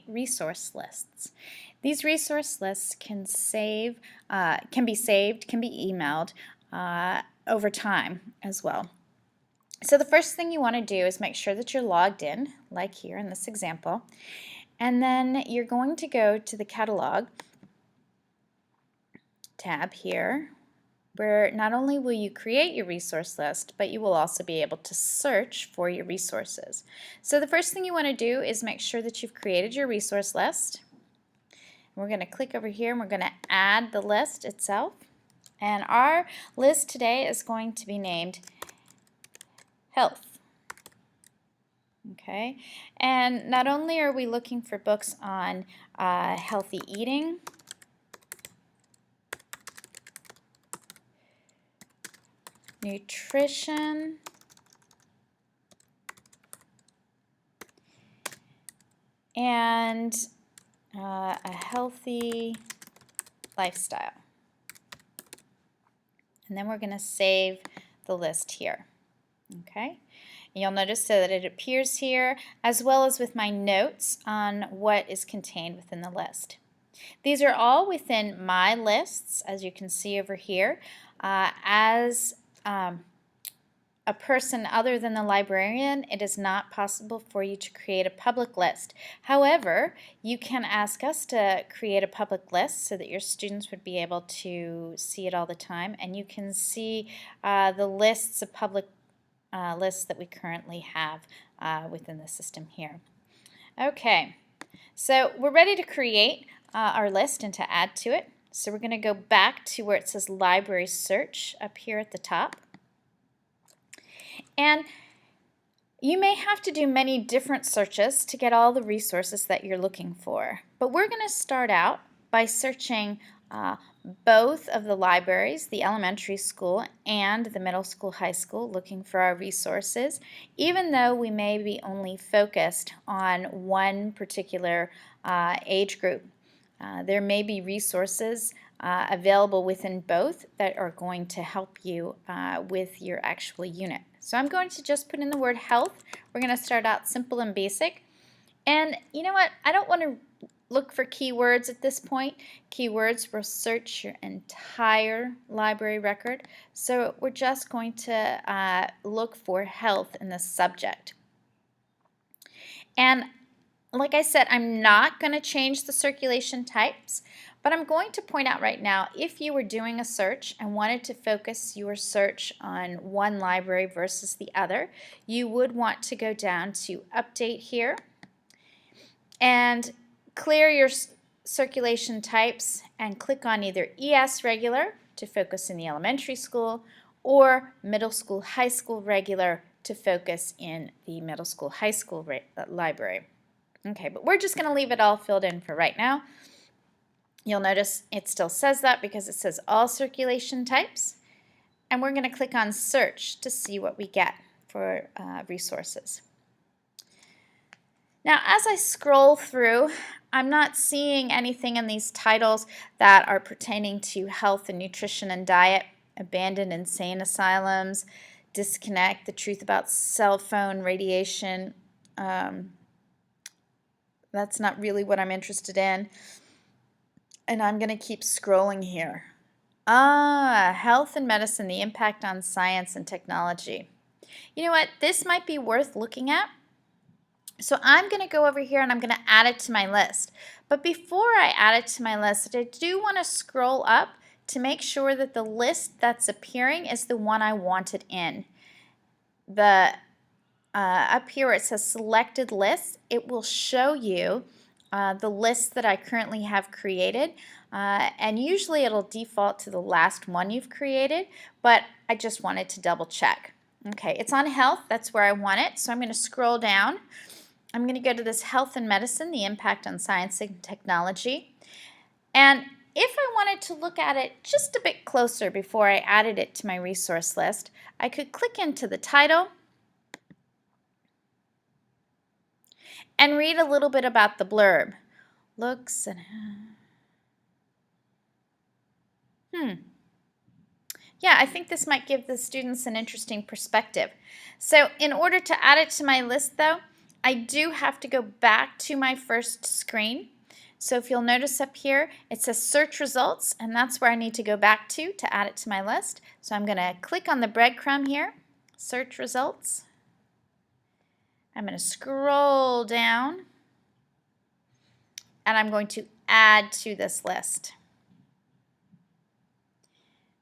resource lists. These resource lists can be saved, can be emailed over time as well. So the first thing you want to do is make sure that you're logged in, like here in this example, and then you're going to go to the catalog tab here, where not only will you create your resource list, but you will also be able to search for your resources. So the first thing you want to do is make sure that you've created your resource list. We're going to click over here and we're going to add the list itself. And our list today is going to be named Health. Okay, and not only are we looking for books on healthy eating, nutrition, and a healthy lifestyle. And then we're going to save the list here. Okay, and you'll notice so that it appears here as well as with my notes on what is contained within the list. These are all within my lists, as you can see over here. As a person other than the librarian, it is not possible for you to create a public list. However, you can ask us to create a public list so that your students would be able to see it all the time, and you can see the lists of public lists that we currently have within the system here. Okay, so we're ready to create our list and to add to it. So we're going to go back to where it says Library Search up here at the top. And you may have to do many different searches to get all the resources that you're looking for. But we're going to start out by searching both of the libraries, the elementary school and the middle school, high school, looking for our resources, even though we may be only focused on one particular age group. There may be resources available within both that are going to help you with your actual unit. So I'm going to just put in the word health. We're going to start out simple and basic. And you know what? I don't want to look for keywords at this point. Keywords will search your entire library record. So we're just going to look for health in the subject. And like I said, I'm not going to change the circulation types, but I'm going to point out right now, if you were doing a search and wanted to focus your search on one library versus the other, you would want to go down to Update here and clear your circulation types and click on either ES Regular to focus in the elementary school or Middle School, High School Regular to focus in the Middle School, High School library. Okay, but we're just going to leave it all filled in for right now. You'll notice it still says that because it says all circulation types. And we're going to click on Search to see what we get for resources. Now, as I scroll through, I'm not seeing anything in these titles that are pertaining to health and nutrition and diet, abandoned insane asylums, disconnect, the truth about cell phone radiation. That's not really what I'm interested in. And I'm going to keep scrolling here. Health and medicine, the impact on science and technology. You know what? This might be worth looking at. So I'm going to go over here and I'm going to add it to my list. But before I add it to my list, I do want to scroll up to make sure that the list that's appearing is the one I wanted in. Up here where it says selected lists, it will show you the list that I currently have created, and usually it'll default to the last one you've created, but I just wanted to double check. Okay, it's on health, that's where I want it, so I'm going to scroll down. I'm going to go to this health and medicine, the impact on science and technology, and if I wanted to look at it just a bit closer before I added it to my resource list, I could click into the title and read a little bit about the blurb. Looks and yeah, I think this might give the students an interesting perspective. So in order to add it to my list though, I do have to go back to my first screen. So if you'll notice up here, it says search results, and that's where I need to go back to add it to my list. So I'm going to click on the breadcrumb here, search results. I'm going to scroll down, and I'm going to add to this list.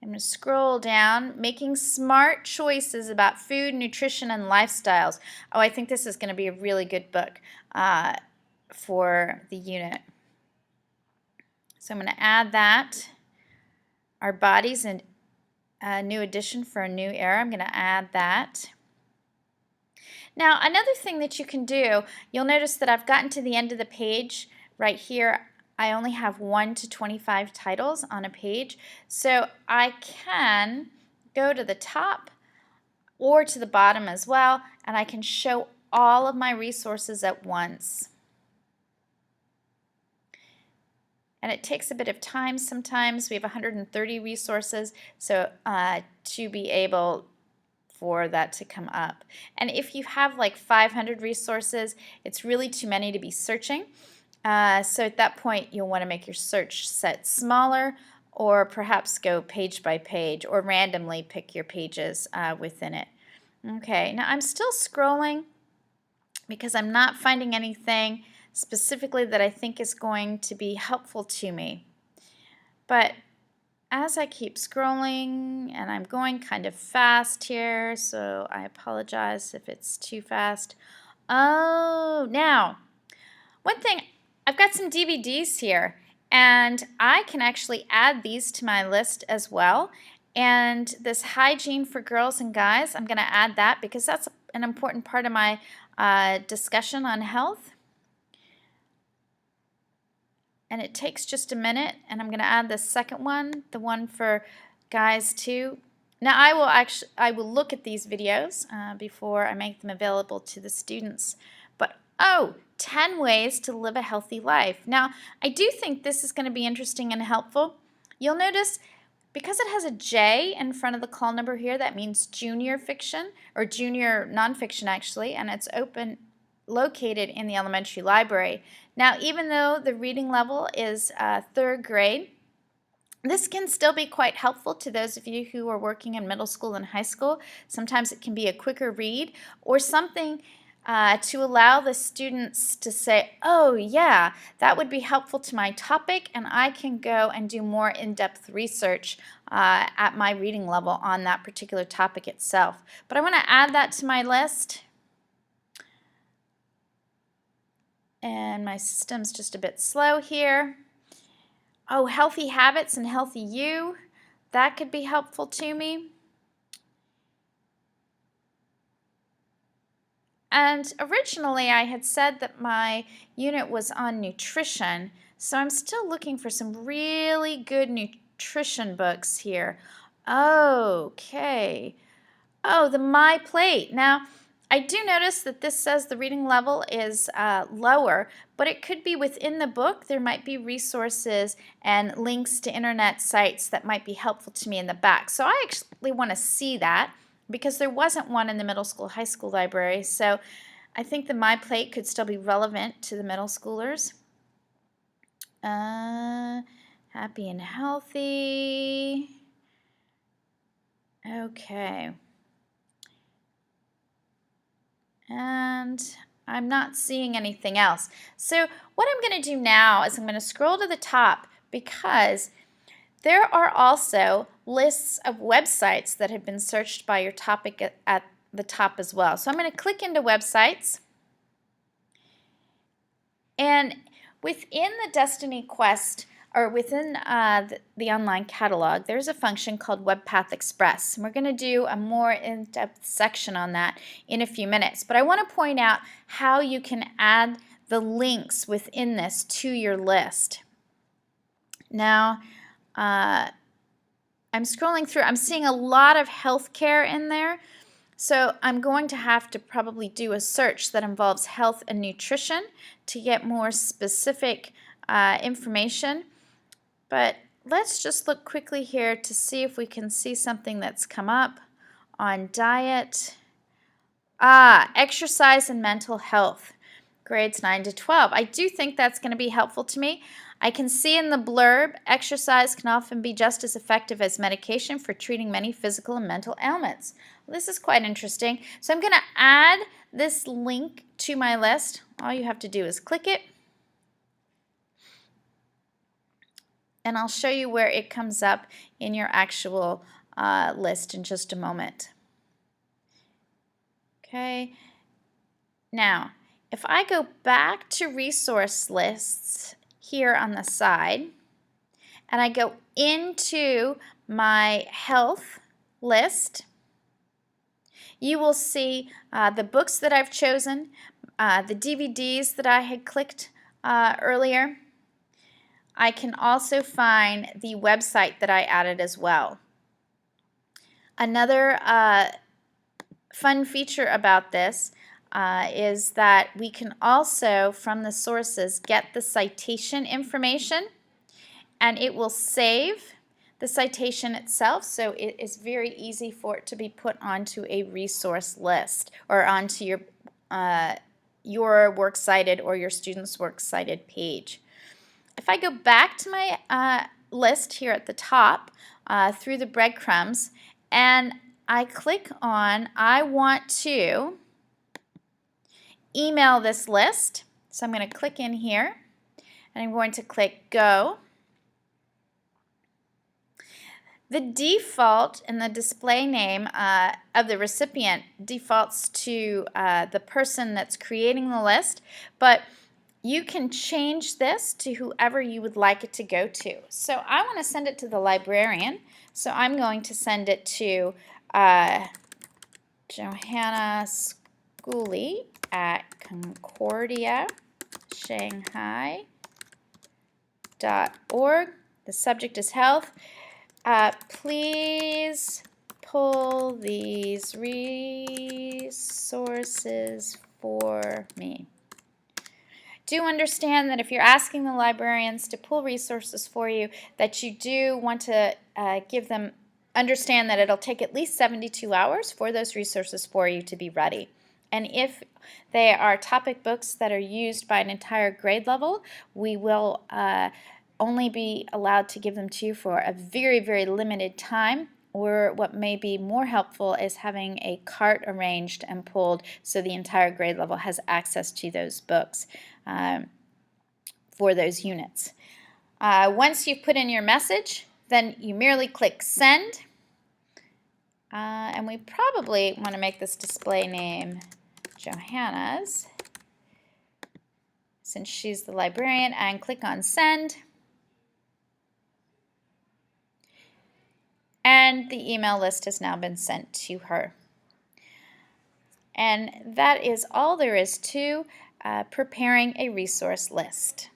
I'm going to scroll down, making smart choices about food, nutrition, and lifestyles. Oh, I think this is going to be a really good book for the unit. So I'm going to add that. Our bodies and a new edition for a new era. I'm going to add that. Now, another thing that you can do, you'll notice that I've gotten to the end of the page right here. I only have 1 to 25 titles on a page, so I can go to the top or to the bottom as well, and I can show all of my resources at once. And it takes a bit of time sometimes. We have 130 resources, so to be able for that to come up. And if you have like 500 resources, it's really too many to be searching. So at that point, you'll want to make your search set smaller, or perhaps go page by page, or randomly pick your pages within it. Okay, now I'm still scrolling because I'm not finding anything specifically that I think is going to be helpful to me. But as I keep scrolling, and I'm going kind of fast here, so I apologize if it's too fast. Oh, now, one thing, I've got some DVDs here, and I can actually add these to my list as well. And this hygiene for girls and guys, I'm going to add that because that's an important part of my discussion on health. And it takes just a minute, and I'm going to add the second one, the one for guys too. Now I will look at these videos before I make them available to the students. But 10 ways to live a healthy life. Now I do think this is going to be interesting and helpful. You'll notice because it has a J in front of the call number here, that means junior fiction, or junior nonfiction actually, and it's located in the elementary library. Now, even though the reading level is 3rd grade, this can still be quite helpful to those of you who are working in middle school and high school. Sometimes it can be a quicker read, or something to allow the students to say, oh yeah, that would be helpful to my topic, and I can go and do more in-depth research at my reading level on that particular topic itself. But I want to add that to my list. And my system's just a bit slow here. Oh, healthy habits and healthy you. That could be helpful to me. And originally I had said that my unit was on nutrition, so I'm still looking for some really good nutrition books here. Okay. Oh, the My Plate. Now, I do notice that this says the reading level is lower, but it could be within the book. There might be resources and links to internet sites that might be helpful to me in the back. So I actually want to see that because there wasn't one in the middle school, high school library. So I think the My Plate could still be relevant to the middle schoolers. Happy and healthy. Okay. And I'm not seeing anything else. So what I'm going to do now is I'm going to scroll to the top, because there are also lists of websites that have been searched by your topic at the top as well. So I'm going to click into websites, and within the Destiny Quest, or within the online catalog, there's a function called WebPath Express. And we're going to do a more in-depth section on that in a few minutes. But I want to point out how you can add the links within this to your list. Now, I'm scrolling through. I'm seeing a lot of healthcare in there. So I'm going to have to probably do a search that involves health and nutrition to get more specific information. But let's just look quickly here to see if we can see something that's come up on diet. Exercise and mental health, grades 9 to 12. I do think that's going to be helpful to me. I can see in the blurb, exercise can often be just as effective as medication for treating many physical and mental ailments. Well, this is quite interesting. So I'm going to add this link to my list. All you have to do is click it, and I'll show you where it comes up in your actual list in just a moment. Okay. Now, if I go back to resource lists here on the side, and I go into my health list, you will see the books that I've chosen, the DVDs that I had clicked earlier. I can also find the website that I added as well. Another fun feature about this is that we can also, from the sources, get the citation information, and it will save the citation itself, so it is very easy for it to be put onto a resource list or onto your Works Cited or your student's Works Cited page. If I go back to my list here at the top through the breadcrumbs, and I click on I want to email this list, so I'm going to click in here, and I'm going to click Go. The default in the display name of the recipient defaults to the person that's creating the list, but you can change this to whoever you would like it to go to. So I want to send it to the librarian, so I'm going to send it to Johanna Schooley at concordiashanghai.org. The subject is health. Please pull these resources for me. Do understand that if you're asking the librarians to pull resources for you, that you do want to understand that it'll take at least 72 hours for those resources for you to be ready. And if they are topic books that are used by an entire grade level, we will only be allowed to give them to you for a very, very limited time, or what may be more helpful is having a cart arranged and pulled so the entire grade level has access to those books for those units. Once you've put in your message, then you merely click Send, and we probably want to make this display name Johanna's, since she's the librarian, and click on Send. And the email list has now been sent to her. And that is all there is to preparing a resource list.